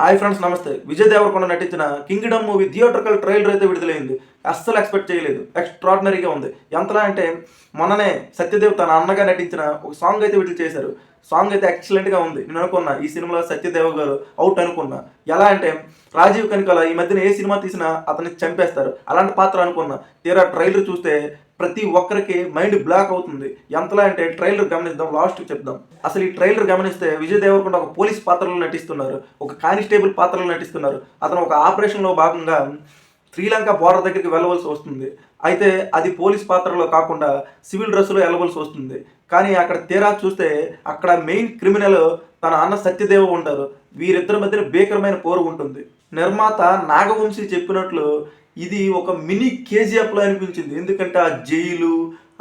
Hi friends, నమస్తే. విజయ్ దేవరకొండ నటించిన Kingdom movie theatrical trailer అయితే విడుదలైంది. అస్సలు ఎక్స్పెక్ట్ చేయలేదు. ఎక్స్ట్రాడినరీగా ఉంది. ఎంతలా అంటే మొన్ననే సత్యదేవ్ తన అన్నగా నటించిన ఒక సాంగ్ అయితే విడుదల చేశారు. సాంగ్ అయితే ఎక్సలెంట్గా ఉంది. నేను అనుకున్నా ఈ సినిమాలో సత్యదేవ్ గారు అవుట్ అనుకున్నా. ఎలా అంటే రాజీవ్ కనకాల ఈ మధ్యన ఏ సినిమా తీసినా అతన్ని చంపేస్తారు, అలాంటి పాత్ర అనుకున్నా. తీరా ట్రైలర్ చూస్తే ప్రతి ఒక్కరికి మైండ్ బ్లాక్ అవుతుంది. ఎంతలా అంటే ట్రైలర్ గమనిద్దాం, లాస్ట్ చెప్దాం. అసలు ఈ ట్రైలర్ గమనిస్తే విజయ్ దేవరకొండ ఒక పోలీస్ పాత్రలో నటిస్తున్నారు, ఒక కానిస్టేబుల్ పాత్రలో నటిస్తున్నారు. అతను ఒక ఆపరేషన్లో భాగంగా శ్రీలంక బోర్డర్ దగ్గరికి వెళ్ళవలసి వస్తుంది. అయితే అది పోలీస్ పాత్రలో కాకుండా సివిల్ డ్రెస్సులో వెళ్ళవలసి వస్తుంది. కానీ అక్కడ తీరా చూస్తే అక్కడ మెయిన్ క్రిమినల్ తన అన్న సత్యదేవ్ ఉంటారు. వీరిద్దరి మధ్యన భీకరమైన పోరు ఉంటుంది. నిర్మాత నాగవంశీ చెప్పినట్లు ఇది ఒక మినీ కేజీఎఫ్లో అనిపించింది. ఎందుకంటే ఆ జైలు,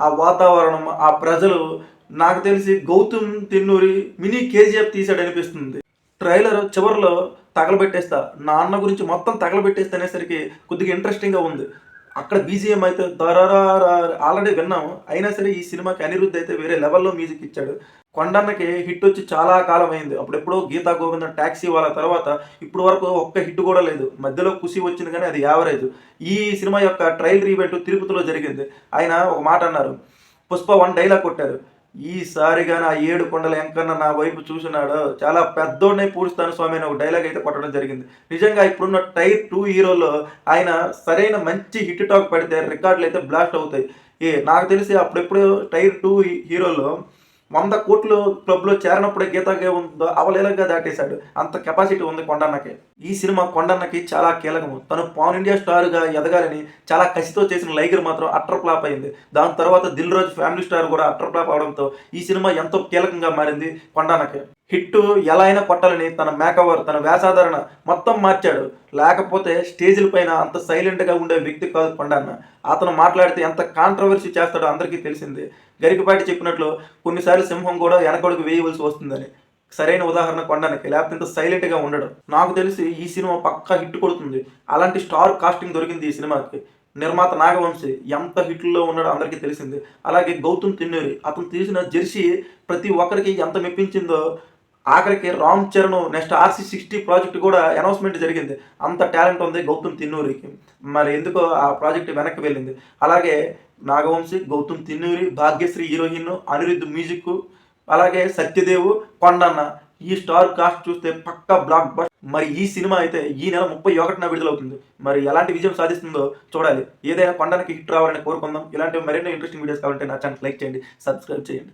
ఆ వాతావరణం, ఆ ప్రజలు, నాకు తెలిసి గౌతమ్ తిన్నూరి మినీ కేజీఎఫ్ తీసాడు అనిపిస్తుంది. ట్రైలర్ చివరిలో తగలబెట్టేస్తా, నా అన్న గురించి మొత్తం తగలబెట్టేస్తా అనేసరికి కొద్దిగా ఇంట్రెస్టింగ్గా ఉంది. అక్కడ బీజిఎం అయితే దరారా ఆల్రెడీ విన్నాము. అయినా సరే ఈ సినిమాకి అనిరుద్ధ్ అయితే వేరే లెవెల్లో మ్యూజిక్ ఇచ్చాడు. కొండన్నకి హిట్ వచ్చి చాలా కాలం అయింది. అప్పుడెప్పుడో గీతా గోవిందం, ట్యాక్సీ వాళ్ళ తర్వాత ఇప్పుడు వరకు ఒక్క హిట్ కూడా లేదు. మధ్యలో ఖుషి వచ్చింది కానీ అది యావరేజ్. ఈ సినిమా యొక్క ట్రైలర్ ఈవెంట్ తిరుపతిలో జరిగింది. ఆయన ఒక మాట అన్నారు, పుష్ప 1 డైలాగ్ కొట్టారు. ఈసారిగా నా 7 కొండల ఎంకన్న నా వైపు చూసినాడు, చాలా పెద్దోడినే పూడుస్తాను స్వామి అని ఒక డైలాగ్ అయితే కొట్టడం జరిగింది. నిజంగా ఇప్పుడున్న టైర్ 2 హీరోలో ఆయన సరైన మంచి హిట్ టాక్ పడితే రికార్డులు అయితే బ్లాస్ట్ అవుతాయి. నాకు తెలిసి అప్పుడెప్పుడు టైర్ 2 హీరోలో 100 కోట్లు క్లబ్లో చేరినప్పుడే గీతా గోవిందం అవలేలగా దాటేశాడు. అంత కెపాసిటీ ఉంది కొండన్నకి. ఈ సినిమా కొండన్నకి చాలా కీలకము. తను పాన్ ఇండియా స్టార్గా ఎదగాలని చాలా కసితో చేసిన లైగర్ మాత్రం అట్టర్ ఫ్లాప్ అయింది. దాని తర్వాత దిల్ రాజు ఫ్యామిలీ స్టార్ కూడా అట్టర్ ఫ్లాప్ అవడంతో ఈ సినిమా ఎంతో కీలకంగా మారింది కొండన్నకి. హిట్ ఎలా అయినా కొట్టాలని తన మేకవర్, తన వేషాధారణ మొత్తం మార్చాడు. లేకపోతే స్టేజ్ల పైన అంత సైలెంట్గా ఉండే వ్యక్తి కాదు కొండన్న. అతను మాట్లాడితే ఎంత కాంట్రవర్సీ చేస్తాడో అందరికీ తెలిసింది. గరికపాటి చెప్పినట్లు కొన్నిసార్లు సింహం కూడా వెనకడుగు వేయవలసి వస్తుందని. సరైన ఉదాహరణ కొండన్నకి. లేకపోతే ఇంత సైలెంట్గా ఉండడం. నాకు తెలిసి ఈ సినిమా పక్కా హిట్ కొడుతుంది. అలాంటి స్టార్ కాస్టింగ్ దొరికింది ఈ సినిమాకి. నిర్మాత నాగవంశీ ఎంత హిట్లో ఉన్నాడో అందరికీ తెలిసింది. అలాగే గౌతమ్ తిన్నూరి, అతను తీసిన జెర్సీ ప్రతి ఒక్కరికి ఎంత మెప్పించిందో. ఆఖరికి Ram Charan next RC60 project కూడా అనౌన్స్మెంట్ జరిగింది. అంత టాలెంట్ ఉంది గౌతమ్ తిన్నూరికి. మరి ఎందుకో ఆ ప్రాజెక్ట్ వెనక్కి వెళ్ళింది. అలాగే నాగవంశీ, గౌతమ్ తిన్నూరి, భాగ్యశ్రీ హీరోయిన్, అనిరుద్ధ్ మ్యూజిక్, అలాగే సత్యదేవ్, కొండన్న, ఈ స్టార్ కాస్ట్ చూస్తే పక్కా బ్లాక్ బస్టర్. మరి ఈ సినిమా అయితే ఈ నెల 31న విడుదలవుతుంది. మరి ఎలాంటి విజయం సాధిస్తుందో చూడాలి. ఏదైనా కొండన్నకి హిట్ రావాలని కోరుకుందాం. ఇలాంటి మరిన్ని ఇంట్రెస్టింగ్ వీడియోస్ కావాలంటే నా ఛానల్ లైక్ చేయండి, సబ్స్క్రైబ్ చేయండి.